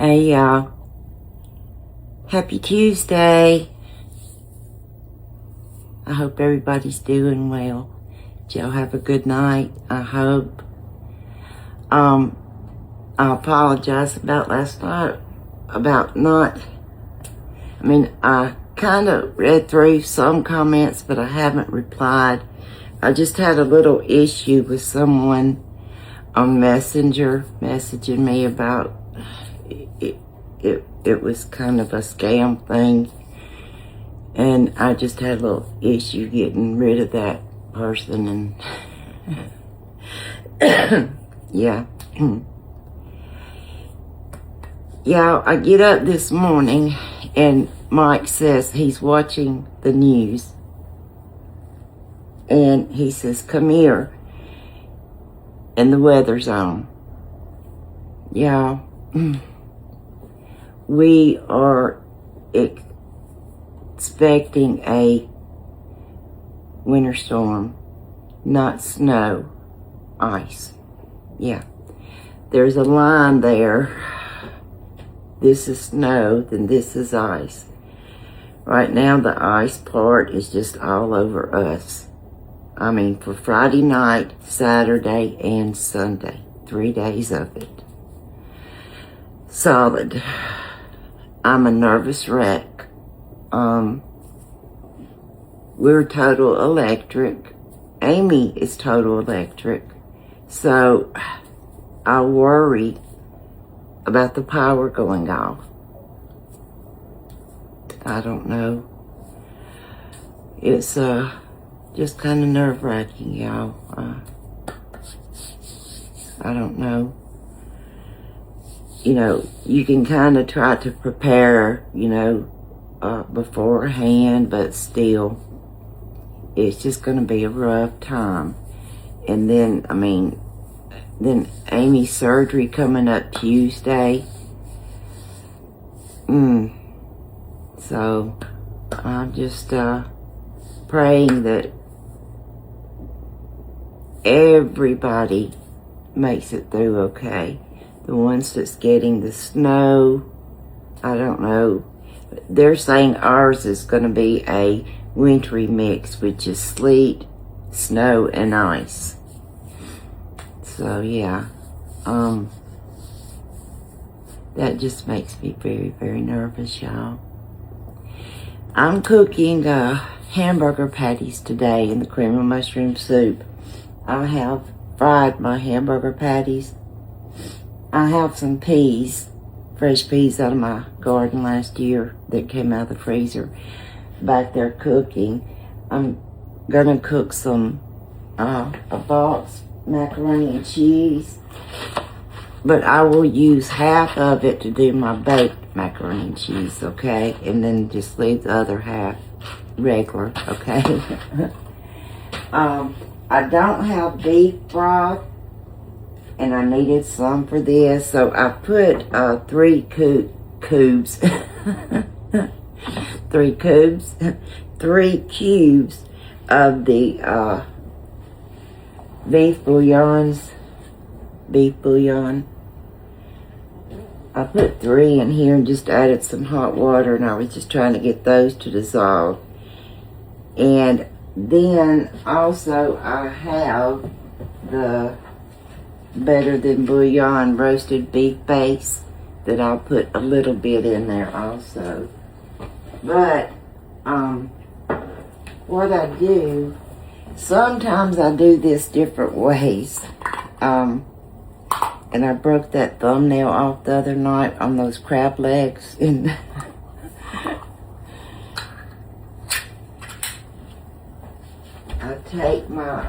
Hey y'all, happy Tuesday. I hope everybody's doing well. Did y'all have a good night? I hope. I apologize about last night, about not, I kind of read through some comments, but I haven't replied. I just had a little issue with someone on Messenger messaging me about it was kind of a scam thing, and I just had a little issue getting rid of that person, and yeah. Yeah, I get up this morning and Mike says he's watching the news, and he says, "Come here," and the weather's on. Yeah. We are expecting a winter storm, not snow, ice. Yeah. There's a line there. This is snow, then this is ice. Right now, the ice part is just all over us. For Friday night, Saturday, and Sunday. 3 days of it. Solid. I'm a nervous wreck. We're total electric. Amy is total electric. So I worry about the power going off. I don't know. It's just kind of nerve-wracking, y'all. I don't know. You can kind of try to prepare, beforehand, but still, it's just going to be a rough time. And then, then Amy's surgery coming up Tuesday. So, I'm just praying that everybody makes it through okay. The ones that's getting the snow, I don't know. They're saying ours is going to be a wintry mix, which is sleet, snow, and ice. So, yeah. That just makes me very, very nervous, y'all. I'm cooking hamburger patties today in the cream of mushroom soup. I have fried my hamburger patties. I have some peas, fresh peas out of my garden last year that came out of the freezer back there cooking. I'm gonna cook some a box macaroni and cheese, but I will use half of it to do my baked macaroni and cheese, okay? And then just leave the other half regular, okay? I don't have beef broth, and I needed some for this, so I put 3 cubes of the beef bouillon. I put 3 in here and just added some hot water, and I was just trying to get those to dissolve. And then also I have the Better Than Bouillon roasted beef base that I'll put a little bit in there also. But what I do, sometimes I do this different ways. And I broke that thumbnail off the other night on those crab legs, and I take my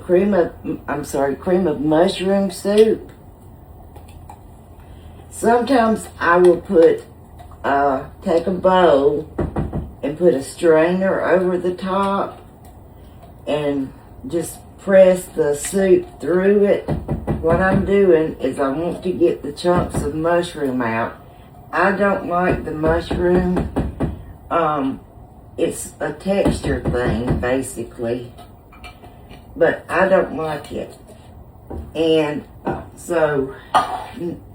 cream of mushroom soup. Sometimes I will take a bowl and put a strainer over the top and just press the soup through it. What I'm doing is I want to get the chunks of mushroom out. I don't like the mushroom. It's a texture thing, basically. but I don't like it. And so,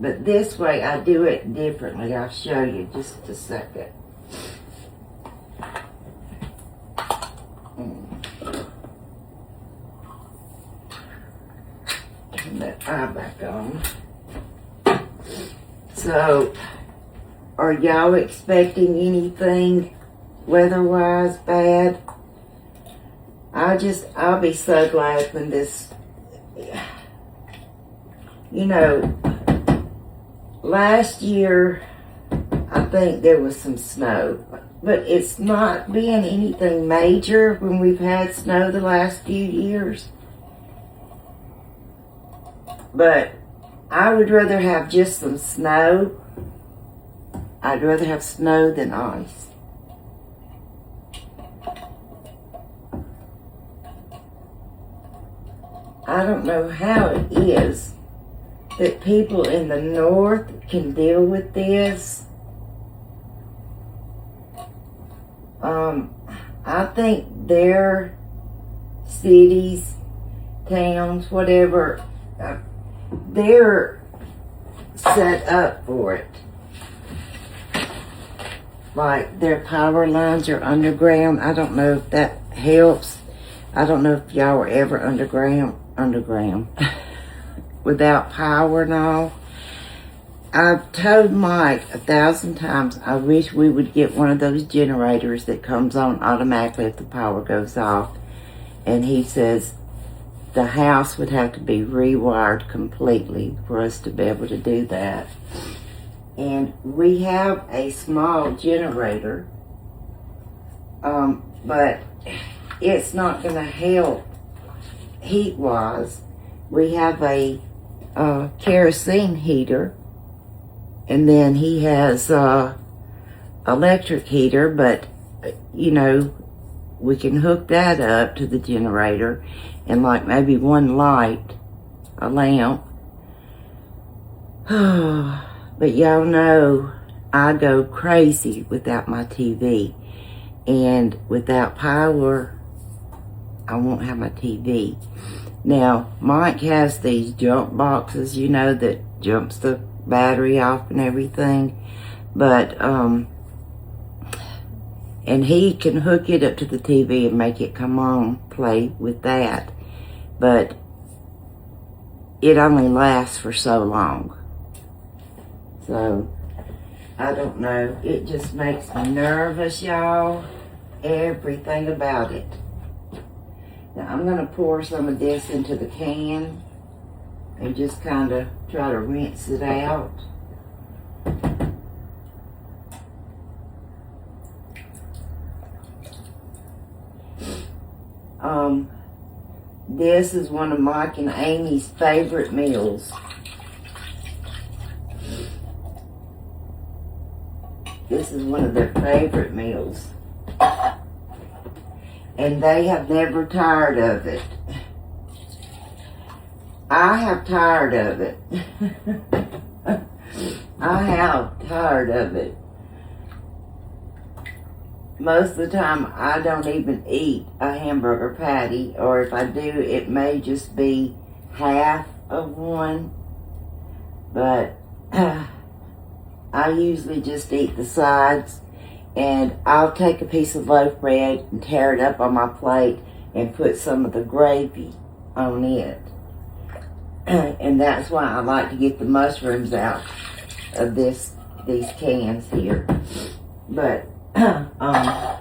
but this way I do it differently. I'll show you just a second. Turn that eye back on. So, are y'all expecting anything weather-wise bad? I'll be so glad when this, you know, last year, I think there was some snow, but it's not been anything major when we've had snow the last few years. But I would rather have just some snow. I'd rather have snow than ice. I don't know how it is that people in the north can deal with this. I think their cities, towns, whatever, they're set up for it. Like their power lines are underground. I don't know if that helps. I don't know if y'all were ever underground without power and all. I've told Mike 1,000 times I wish we would get one of those generators that comes on automatically if the power goes off. And he says the house would have to be rewired completely for us to be able to do that. And we have a small generator, but it's not going to help heat-wise. We have a kerosene heater, and then he has electric heater, but, you know, we can hook that up to the generator, and like maybe one light, a lamp. But y'all know I go crazy without my TV, and without power, I won't have my TV. Now, Mike has these jump boxes, you know, that jumps the battery off and everything, but, and he can hook it up to the TV and make it come on, play with that, but it only lasts for so long. So, I don't know, it just makes me nervous, y'all, everything about it. Now, I'm going to pour some of this into the can and just kind of try to rinse it out. This is one of Mike and Amy's favorite meals. This is one of their favorite meals. And they have never tired of it. I have tired of it. I have tired of it. Most of the time, I don't even eat a hamburger patty, or if I do, it may just be half of one. But I usually just eat the sides, and I'll take a piece of loaf bread and tear it up on my plate and put some of the gravy on it. And that's why I like to get the mushrooms out of these cans here. But, I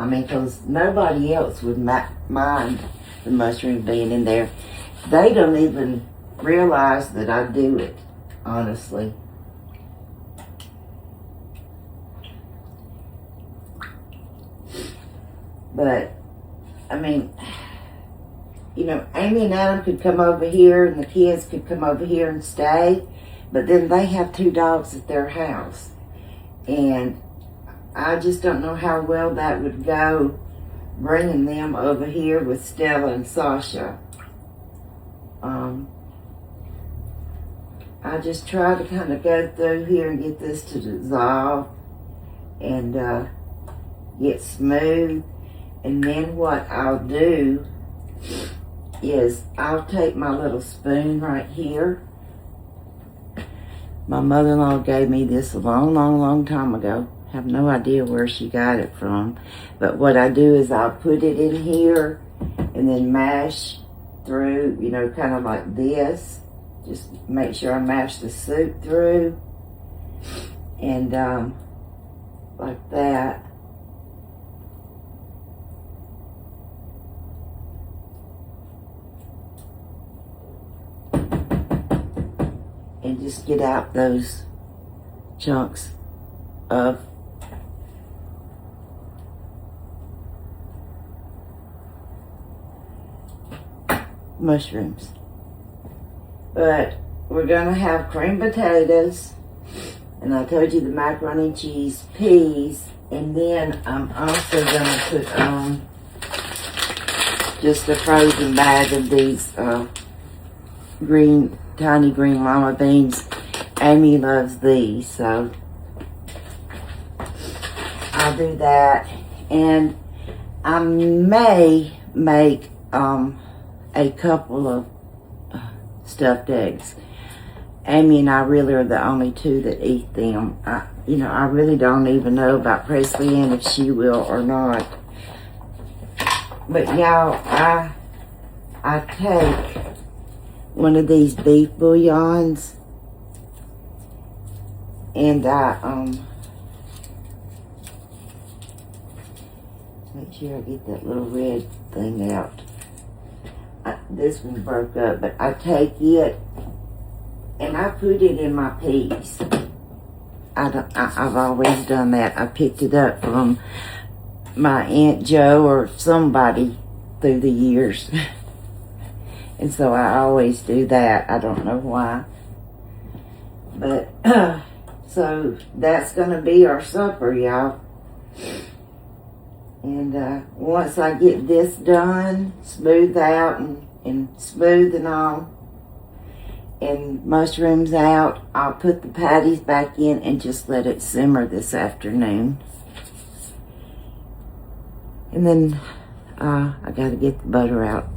mean, because nobody else would mind the mushroom being in there. They don't even realize that I do it, honestly. But, I mean, you know, Amy and Adam could come over here and the kids could come over here and stay, but then they have 2 dogs at their house. And I just don't know how well that would go, bringing them over here with Stella and Sasha. I just try to kind of go through here and get this to dissolve and get smooth. And then what I'll do is I'll take my little spoon right here. My mother-in-law gave me this a long time ago. Have no idea where she got it from. But what I do is I'll put it in here and then mash through, you know, kind of like this. Just make sure I mash the soup through. And like that. And just get out those chunks of mushrooms. But we're gonna have cream potatoes, and I told you the macaroni and cheese, peas, and then I'm also gonna put on just a frozen bag of these tiny green lima beans. Amy loves these, so I'll do that. And I may make a couple of stuffed eggs. Amy and I really are the only two that eat them. I really don't even know about Presley Ann if she will or not. But y'all, I take one of these beef bouillons and I make sure I get that little red thing out. This one broke up, but I take it and I put it in my peas. I've always done that. I picked it up from my Aunt Jo or somebody through the years. And so I always do that. I don't know why. But, so that's going to be our supper, y'all. And once I get this done, smooth out and smooth and all, and mushrooms out, I'll put the patties back in and just let it simmer this afternoon. And then I got to get the butter out.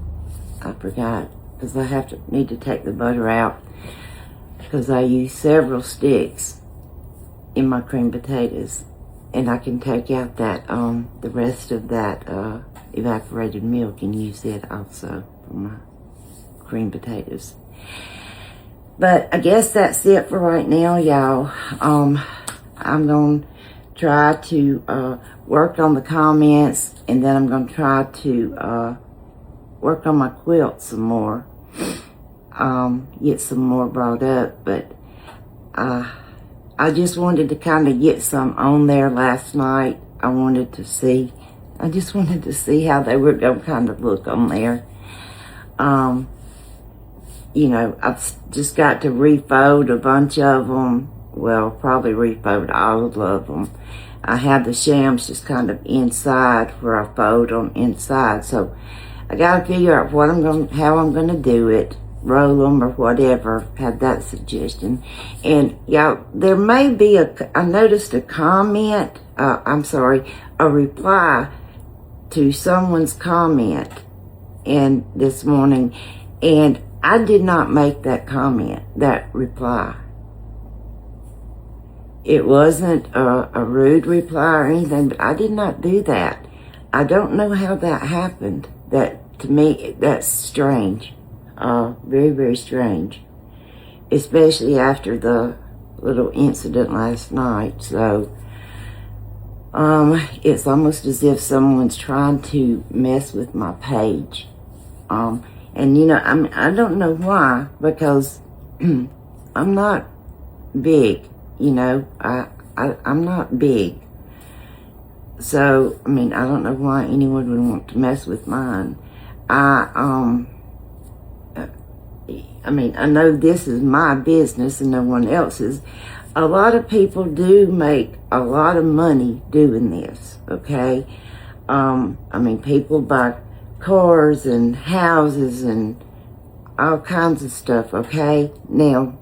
I forgot, because I need to take the butter out because I use several sticks in my cream potatoes, and I can take out that the rest of that evaporated milk and use it also for my cream potatoes. But I guess that's it for right now, y'all. I'm gonna try to work on the comments, and then I'm gonna try to work on my quilt some more, get some more brought up. But I just wanted to kind of get some on there last night. I just wanted to see how they were going to kind of look on there. You know, I've just got to refold a bunch of them. Well, probably refold all of them. I have the shams just kind of inside where I fold them inside. So I got to figure out how I'm going to do it. Roll them or whatever. Had that suggestion. And y'all, there may be I noticed a comment, a reply to someone's comment this morning, and I did not make that comment, that reply. It wasn't a rude reply or anything, but I did not do that. I don't know how that happened. That, to me, that's strange. Very, very strange. Especially after the little incident last night. So, it's almost as if someone's trying to mess with my page. And you know, I don't know why, because I'm not big, you know, I'm not big. So, I mean, I don't know why anyone would want to mess with mine. I mean, I know this is my business and no one else's. A lot of people do make a lot of money doing this, okay? I mean, people buy cars and houses and all kinds of stuff, okay? Now,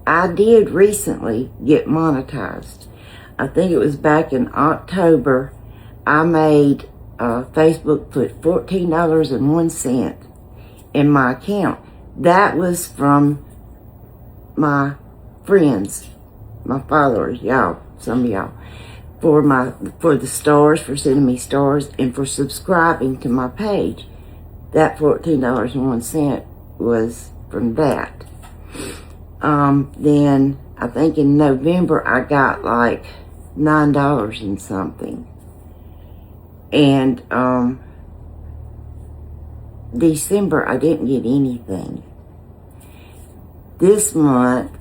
I did recently get monetized. I think it was back in October. I made, Facebook put $14.01 in my account. That was from my friends, my followers, y'all, some of y'all, for the stars, for sending me stars, and for subscribing to my page. That $14.01 was from that. Then I think in November I got like $9 and something. And December I didn't get anything. This month,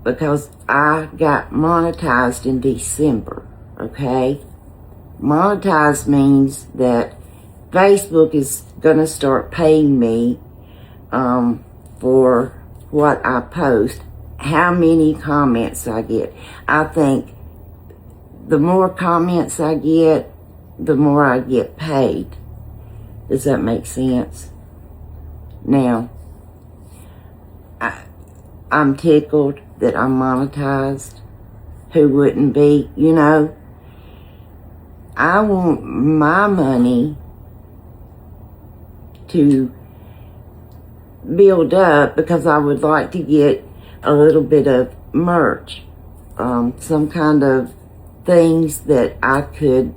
because I got monetized in December, okay? Monetized means that Facebook is gonna start paying me for what I post, how many comments I get. I think the more comments I get, the more I get paid. Does that make sense? Now, I'm tickled that I'm monetized. Who wouldn't be? You know, I want my money to build up because I would like to get a little bit of merch, some kind of things that I could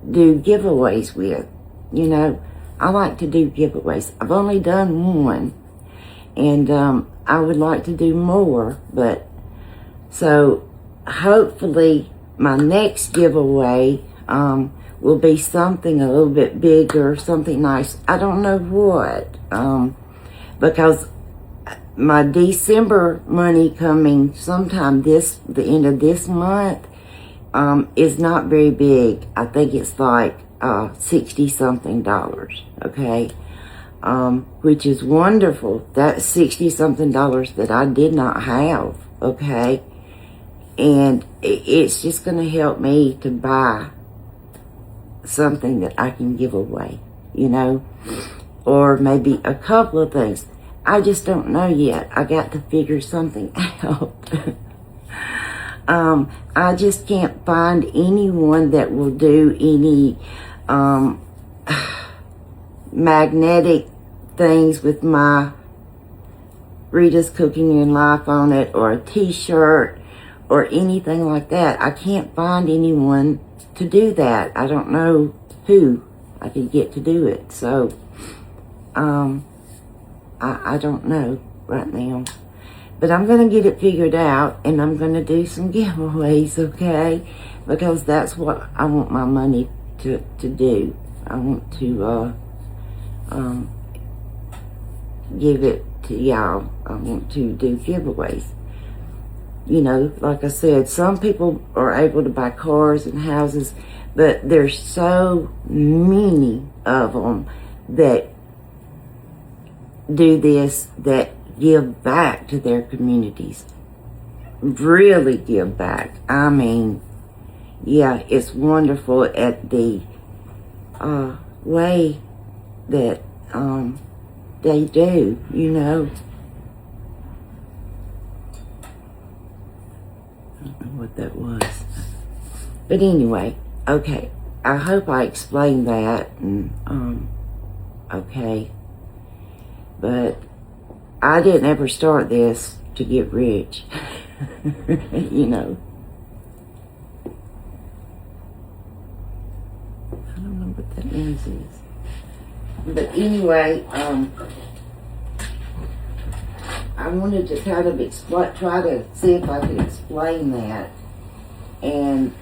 do giveaways with. You know, I like to do giveaways. I've only done one, and I would like to do more, but so hopefully my next giveaway will be something a little bit bigger, something nice. I don't know what, because my December money coming sometime the end of this month is not very big. I think it's like $60-something, okay? Which is wonderful. That's $60-something that I did not have, okay? And it's just going to help me to buy something that I can give away, you know? Or maybe a couple of things. I just don't know yet. I got to figure something out. I just can't find anyone that will do any magnetic things with my Rita's Cooking and Life on it, or a t-shirt, or anything like that. I can't find anyone to do that. I don't know who I could get to do it. So, I don't know right now. But I'm going to get it figured out, and I'm going to do some giveaways, okay? Because that's what I want my money to do. I want to give it to y'all. I want to do giveaways. You know, like I said, some people are able to buy cars and houses, but there's so many of them that do this, that give back to their communities. Really give back. I mean, yeah, it's wonderful at the way that they do, you know. I don't know what that was. But anyway, okay. I hope I explained that, and okay. But I didn't ever start this to get rich, you know. I don't know what that noise is. But anyway, I wanted to kind of try to see if I could explain that. And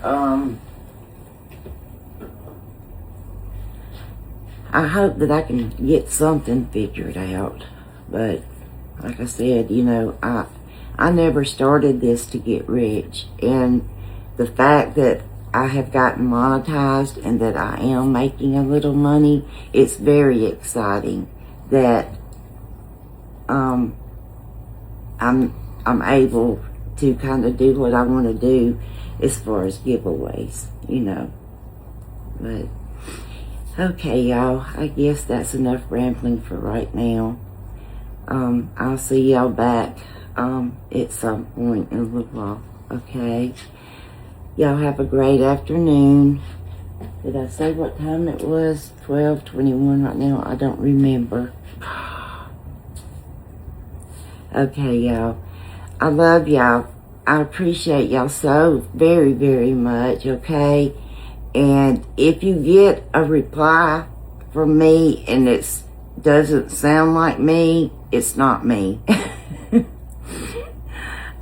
I hope that I can get something figured out. But like I said, you know, I never started this to get rich. And the fact that I have gotten monetized and that I am making a little money, it's very exciting that I'm able to kind of do what I want to do as far as giveaways, you know. But okay, y'all, I guess that's enough rambling for right now. I'll see y'all back at some point in a little while, okay? Y'all have a great afternoon, Did I say what time it was? 12:21 right now. I don't remember. Okay, y'all. I love y'all. I appreciate y'all so very, very much, okay? And if you get a reply from me and it doesn't sound like me, it's not me.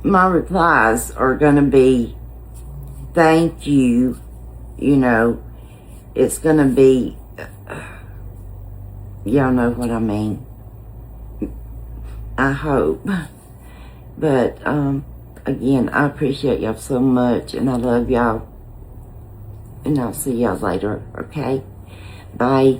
My replies are going to be, thank you, you know, it's going to be, y'all know what I mean. I hope. But, again, I appreciate y'all so much, and I love y'all. And I'll see y'all later, okay? Bye.